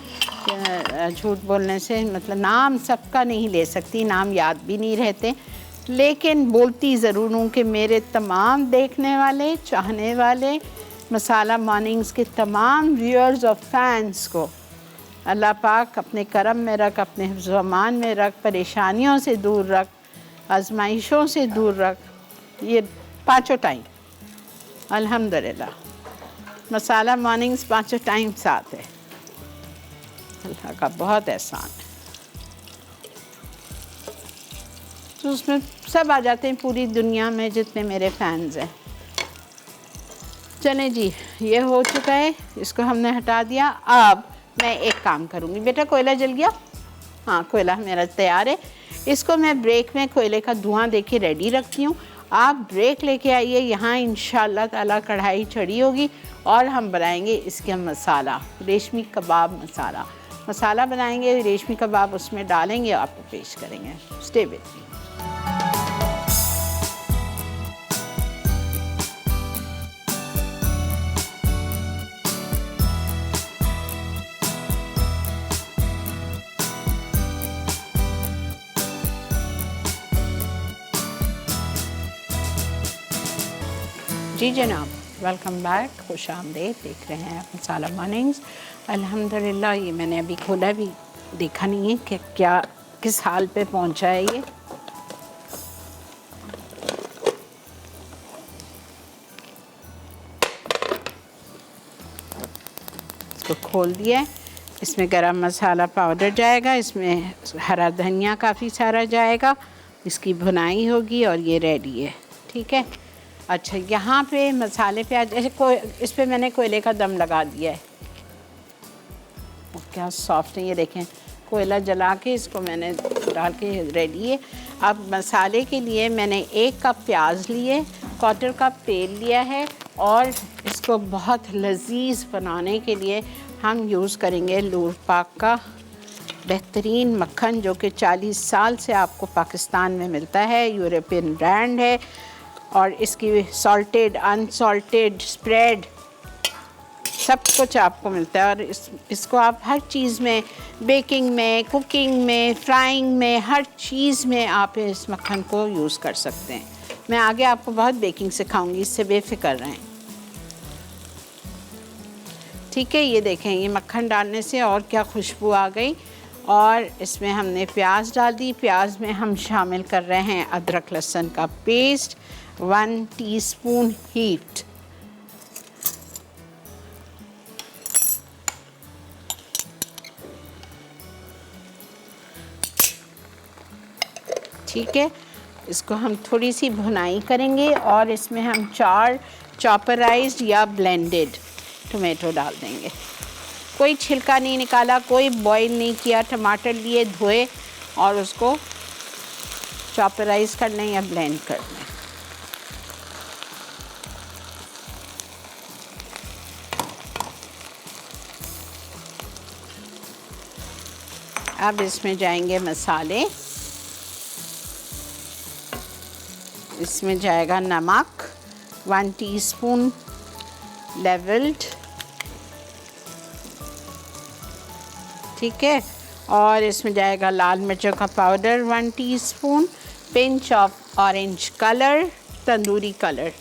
झूठ बोलने से मतलब नाम सबका नहीं ले सकती, नाम याद भी नहीं रहते, लेकिन बोलती ज़रूर हूँ कि मेरे तमाम देखने वाले, चाहने वाले, मसाला मॉर्निंग्स के तमाम व्यूअर्स और फैंस को अल्लाह पाक अपने करम में रख, अपने हिफ्ज़-ओ-अमान में रख, परेशानियों से दूर रख, आजमाइशों से दूर रख। ये पाँचों टाइम अल्हम्दुलिल्लाह मसाला मॉर्निंग्स पाँचों टाइम साथ है, अल्लाह का बहुत एहसान है। तो उसमें सब आ जाते हैं, पूरी दुनिया में जितने मेरे फैंस हैं। चलें जी, ये हो चुका है, इसको हमने हटा दिया। अब मैं एक काम करूँगी बेटा, कोयला जल गया? हाँ, कोयला मेरा तैयार है। इसको मैं ब्रेक में कोयले का धुआं देके रेडी रखती हूँ। आप ब्रेक लेके आइए, यहाँ इंशाअल्लाह ताला कढ़ाई चढ़ी होगी और हम बनाएंगे इसके मसाला, रेशमी कबाब मसाला। मसाला बनाएंगे, रेशमी कबाब उसमें डालेंगे, आपको पेश करेंगे। Stay with me. जी जनाब, वेलकम बैक, खुश आमदीद। देख रहे हैं मसाला मॉर्निंग्स। अल्हम्दुलिल्लाह ये मैंने अभी खोला भी, देखा नहीं है कि क्या किस हाल पे पहुंचा है ये। इसको खोल दिया है। इसमें गरम मसाला पाउडर जाएगा, इसमें हरा धनिया काफ़ी सारा जाएगा, इसकी भुनाई होगी और ये रेडी है। ठीक है। अच्छा, यहाँ पे मसाले पे आज ऐसे इस पे मैंने कोयले का दम लगा दिया है। क्या सॉफ्ट है ये, देखें। कोयला जला के इसको मैंने डाल के रेडी है। अब मसाले के लिए मैंने 1 कप प्याज लिए, 1/4 कप तेल लिया है और इसको बहुत लजीज बनाने के लिए हम यूज़ करेंगे लूर पाक का बेहतरीन मक्खन, जो कि 40 साल से आपको पाकिस्तान में मिलता है। यूरोपियन ब्रांड है और इसकी सॉल्टेड, अनसॉल्टेड, स्प्रेड सब कुछ आपको मिलता है। और इसको आप हर चीज़ में, बेकिंग में, कुकिंग में, फ्राइंग में, हर चीज़ में आप इस मक्खन को यूज़ कर सकते हैं। मैं आगे आपको बहुत बेकिंग सिखाऊंगी, इससे बेफिक्र रहें। ठीक है, ये देखें, ये मक्खन डालने से और क्या खुशबू आ गई। और इसमें हमने प्याज डाल दी। प्याज में हम शामिल कर रहे हैं अदरक लहसुन का पेस्ट, 1 टीस्पून हीट। ठीक है, इसको हम थोड़ी सी भुनाई करेंगे और इसमें हम 4 चॉपराइज्ड या ब्लेंडेड टमाटो डाल देंगे। कोई छिलका नहीं निकाला, कोई बॉईल नहीं किया। टमाटर लिए, धोए और उसको चॉपराइज करना या ब्लेंड करना। अब इसमें जाएंगे मसाले। इसमें जाएगा नमक, 1 टीस्पून लेवल्ड। ठीक है, और इसमें जाएगा लाल मिर्चों का powder 1 teaspoon, pinch of orange colour, tandoori colour.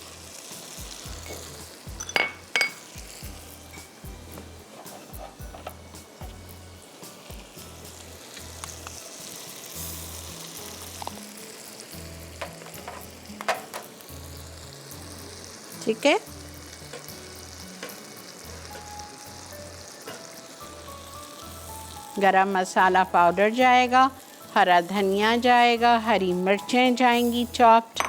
ठीक है, गरम मसाला पाउडर जाएगा, हरा धनिया जाएगा, हरी मिर्चें जाएंगी चॉप्ड।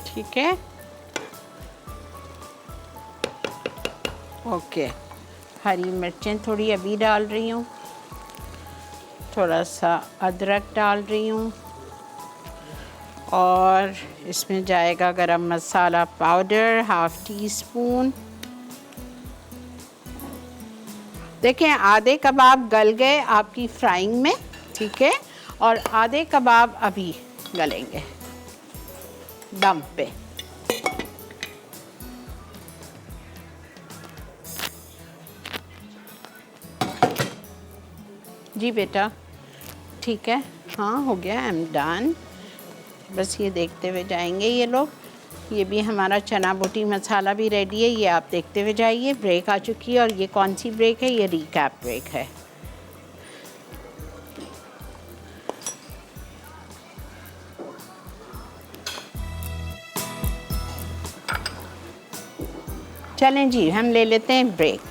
ठीक है, ओके। हरी मिर्चें थोड़ी अभी डाल रही हूँ, थोड़ा सा अदरक डाल रही हूँ और इसमें जाएगा गरम मसाला पाउडर 1/2 टीस्पून। देखें, आधे कबाब गल गए आपकी फ्राइंग में। ठीक है, और आधे कबाब अभी गलेंगे दम पे। जी बेटा, ठीक है, हाँ हो गया, आई एम डन। बस ये देखते हुए जाएंगे ये लोग। ये भी हमारा चना बूटी मसाला भी रेडी है, ये आप देखते हुए जाइए। ब्रेक आ चुकी है और ये कौन सी ब्रेक है? ये रिकैप ब्रेक है। चलें जी, हम ले लेते हैं ब्रेक।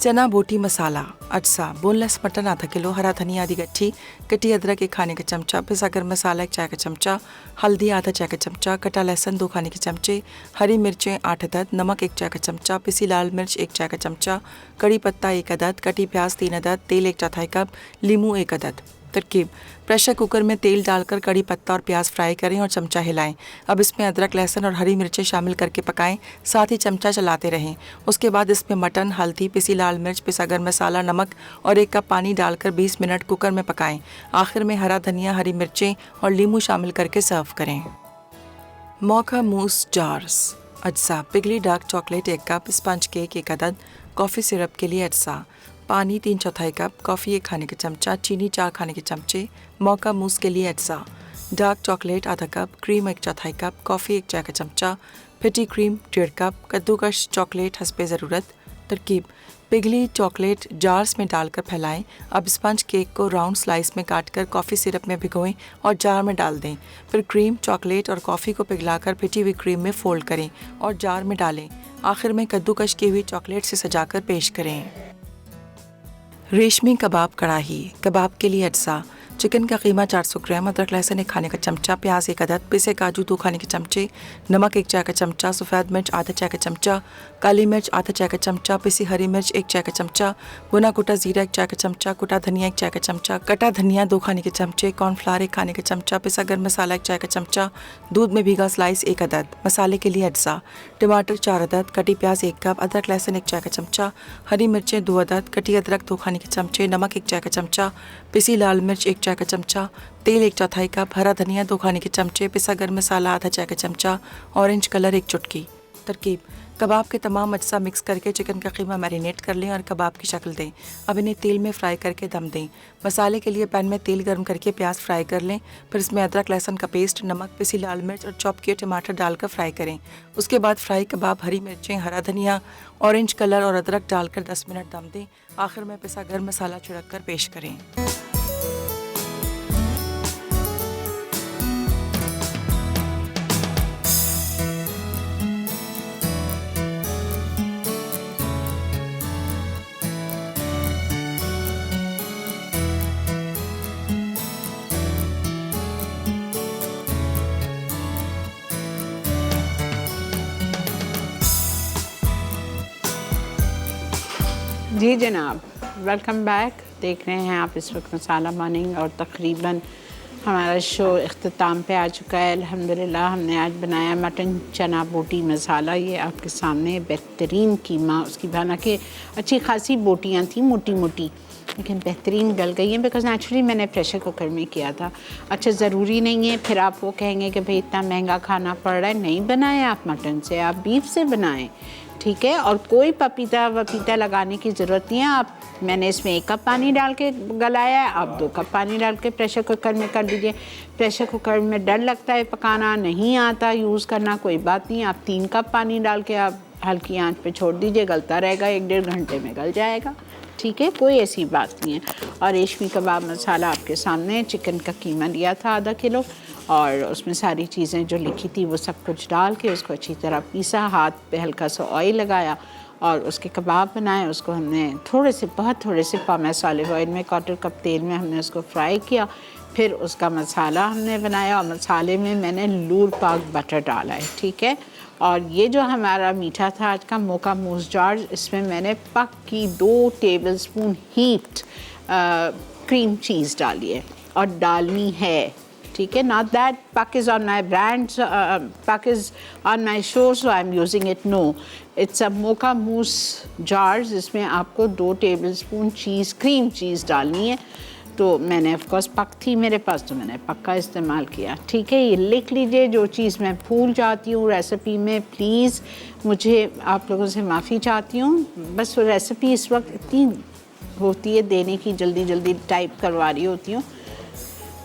चना बोटी मसाला अज्जा, बोनलेस मटन आधा किलो, हरा धनिया आधी गट्ठी, कटी अदरक 1 खाने का चमचा, पिसा गरम मसाला 1 चाय का चमचा, हल्दी आधा चाय का चमचा, कटा लहसुन 2 खाने के चमचे, हरी मिर्चें 8 अदद, नमक 1 चाय का चमचा, पिसी लाल मिर्च 1 चाय का चमचा, कड़ी पत्ता 1 अदद, कटी प्याज 3 अदद, तेल 1/4 कप, लीमू 1 अदद। तरकीब: प्रेशर कुकर में तेल डालकर कड़ी पत्ता और प्याज फ्राई करें और चमचा हिलाएं। अब इसमें अदरक, लहसुन और हरी मिर्चें शामिल करके पकाएं, साथ ही चमचा चलाते रहें। उसके बाद इसमें मटन, हल्दी, पिसी लाल मिर्च, पिसा गरम मसाला, नमक और 1 कप पानी डालकर 20 मिनट कुकर में पकाएं। आखिर में हरा धनिया, हरी मिर्चें और लीमू शामिल करके सर्व करें। मोका मूस जार्स अज्जा, पिघली dark chocolate 1 cup, sponge cake 1 अदद, कॉफ़ी सिरप के लिए अज्जा, पानी 3/4 कप, कॉफ़ी 1 खाने का चमचा, चीनी 4 खाने के चमचे, मौका मूस के लिए अज्जा, डार्क चॉकलेट आधा कप, क्रीम 1/4 कप, कॉफ़ी 1 चाय का चमचा, फिटी क्रीम 1.5 कप, कद्दूकश चॉकलेट हस्बे ज़रूरत। तरकीब: पिघली चॉकलेट जार्स में डालकर फैलाएं। अब स्पंज केक को राउंड स्लाइस में काटकर कॉफ़ी सिरप में भिगोएं और जार में डाल दें। फिर क्रीम, चॉकलेट और कॉफ़ी को पिघलाकर फिटी हुई क्रीम में फ़ोल्ड करें और जार में डालें। आखिर में कद्दूकश की हुई चॉकलेट से सजाकर पेश करें। रेशमी कबाब कढ़ाई कबाब के लिए अज्जा, चिकन का कीमा 400 ग्राम, अदरक लहसुन 1 खाने का चमचा, प्याज 1 अदद, पिसे काजू 2 खाने के चमचे, नमक 1 चाय का चमचा, सफ़ेद मिर्च आधा चाय का चमचा, काली मिर्च आधा चाय का चमचा, पिसी हरी मिर्च 1 चाय का चमचा, भुना कुटा ज़ीरा 1 चाय का चमचा, कुटा धनिया 1 चाय का चमचा, कटा धनिया 2 खाने के चमचे, कॉर्नफ्लावर 1 खाने का चमचा, पिसा गरम मसाला 1 चाय का चमचा, दूध में भीगा स्लाइस 1 अदद। मसाले के लिए अज्जा, टमाटर 4 अदद, कटी प्याज 1 कप, अदरक लहसुन 1 चाय का चमचा, हरी मिर्चें 2 अदद, कटी अदरक 2 खाने के चमचे, नमक 1 चाय का चमचा, पिसी लाल मिर्च 1 चाय का चमचा, तेल 1/4 कप, हरा धनिया 2 खाने के चमचे, पिसा गरम मसाला आधा चाय का चमचा, ऑरेंज कलर 1 चुटकी। तरकीब: कबाब के तमाम अज्जा मिक्स करके चिकन का कीमा मैरिनेट कर लें और कबाब की शक्ल दें। अब इन्हें तेल में फ्राई करके दम दें। मसाले के लिए पैन में तेल गर्म करके प्याज फ्राई कर लें। फिर इसमें अदरक लहसुन का पेस्ट, नमक, पिसी लाल मिर्च और चॉप किए टमाटर डालकर फ्राई करें। उसके बाद फ्राई कबाब, हरी मिर्चें, हरा धनिया, ऑरेंज कलर और अदरक डालकर 10 मिनट दम दें। आखिर में पिसा गर्म मसाला छिड़क कर पेश करें। जी जनाब, वेलकम बैक। देख रहे हैं आप इस वक्त मसाला मॉर्निंग और तकरीबन हमारा शो इख्तिताम पे आ चुका है। अल्हम्दुलिल्लाह हमने आज बनाया मटन चना बोटी मसाला। ये आपके सामने बेहतरीन कीमा, उसकी हालांकि अच्छी खासी बोटियाँ थी मोटी मोटी, लेकिन बेहतरीन गल गई हैं बिकॉज़ नेचुरली मैंने प्रेशर कुकर में किया था। अच्छा, ज़रूरी नहीं है फिर आप वो कहेंगे कि भाई इतना महंगा खाना पड़ रहा है। नहीं बनाएं आप मटन से, आप बीफ से बनाएं, ठीक है। और कोई पपीता वपीता लगाने की ज़रूरत नहीं है। आप मैंने इसमें 1 कप पानी डाल के गलाया है, आप 2 कप पानी डाल के प्रेशर कुकर में कर दीजिए। प्रेशर कुकर में डर लगता है पकाना, नहीं आता यूज़ करना, कोई बात नहीं। आप 3 कप पानी डाल के आप हल्की आंच पे छोड़ दीजिए, गलता रहेगा, 1-1.5 घंटे में गल जाएगा, ठीक है, कोई ऐसी बात नहीं है। और रेशमी कबाब मसाला आपके सामने, चिकन का कीमा लिया था आधा किलो और उसमें सारी चीज़ें जो लिखी थी वो सब कुछ डाल के उसको अच्छी तरह पीसा, हाथ पे हल्का सा ऑयल लगाया और उसके कबाब बनाए। उसको हमने बहुत थोड़े से पामेस ऑलिव ऑयल में 1/4 कप तेल में हमने उसको फ्राई किया। फिर उसका मसाला हमने बनाया और मसाले में मैंने लूर पाक बटर डाला है, ठीक है। और ये जो हमारा मीठा था आज का मोका मूस जार्स, इसमें मैंने पक्की 2 टेबलस्पून हीप्ड क्रीम चीज़ डाली है और डालनी है, ठीक है। Not that Puck is on my brand, Puck is on my show, so I am using it. No, it's a mocha mousse jars. इसमें आपको 2 टेबलस्पून क्रीम चीज़ डालनी है। तो मैंने ऑफ कोर्स पक थी मेरे पास, तो मैंने पक का इस्तेमाल किया, ठीक है। ये लिख लीजिए, जो चीज़ मैं भूल जाती हूँ रेसिपी में प्लीज़ मुझे आप लोगों से माफ़ी चाहती हूँ। बस वो रेसिपी इस वक्त इतनी होती है देने की, जल्दी जल्दी टाइप करवा रही होती हूँ,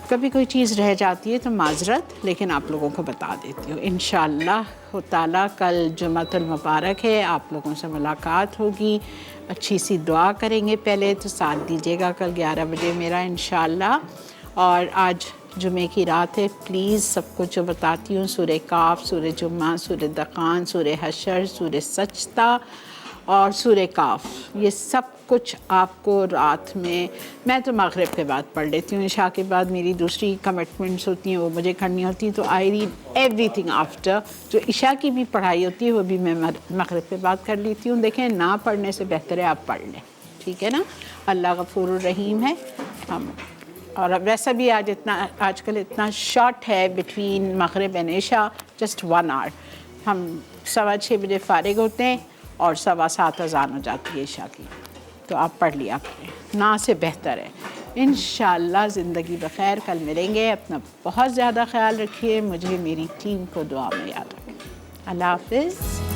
कभी कोई चीज़ रह जाती है तो माजरत, लेकिन आप लोगों को बता देती हूँ। इंशाअल्लाह ताला कल जुम्मतुल मुबारक है, आप लोगों से मुलाकात होगी, अच्छी सी दुआ करेंगे पहले तो, साथ दीजिएगा कल 11 बजे मेरा इंशाअल्लाह। और आज जुमे की रात है, प्लीज़ सब कुछ जो बताती हूँ, सूरह काफ, सूरह जुम्मा, सूरह दखान, सूरह हशर, सूरह सजदा और सूरह काफ, ये सब कुछ आपको रात में, मैं तो मगरिब के बाद पढ़ लेती हूँ, इशा के बाद मेरी दूसरी कमिटमेंट्स होती हैं वो मुझे करनी होती हैं, तो आई रीड एवरीथिंग आफ्टर। जो इशा की भी पढ़ाई होती है वो भी मैं मगरिब के बाद कर लेती हूँ। देखें, ना पढ़ने से बेहतर है आप पढ़ लें, ठीक है ना। अल्लाह गफूर रहीम है। हम और अब वैसा भी आजकल इतना शॉर्ट है बिटवीन मगरिब एंड इशा, जस्ट 1 आवर। हम 6:15 बजे फारिग होते हैं और 7:15 अज़ान हो जाती है इशा की, तो आप पढ़ लिया करें, ना से बेहतर है। इंशाअल्लाह ज़िंदगी बखैर, कल मिलेंगे। अपना बहुत ज़्यादा ख्याल रखिए, मुझे मेरी टीम को दुआ में याद रखें। अल्लाह हाफ़िज़।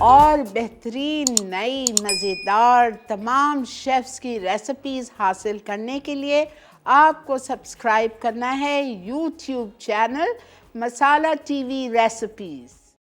और बेहतरीन नई मज़ेदार तमाम शेफ़्स की रेसिपीज़ हासिल करने के लिए आपको सब्सक्राइब करना है यूट्यूब चैनल मसाला टीवी रेसिपीज़।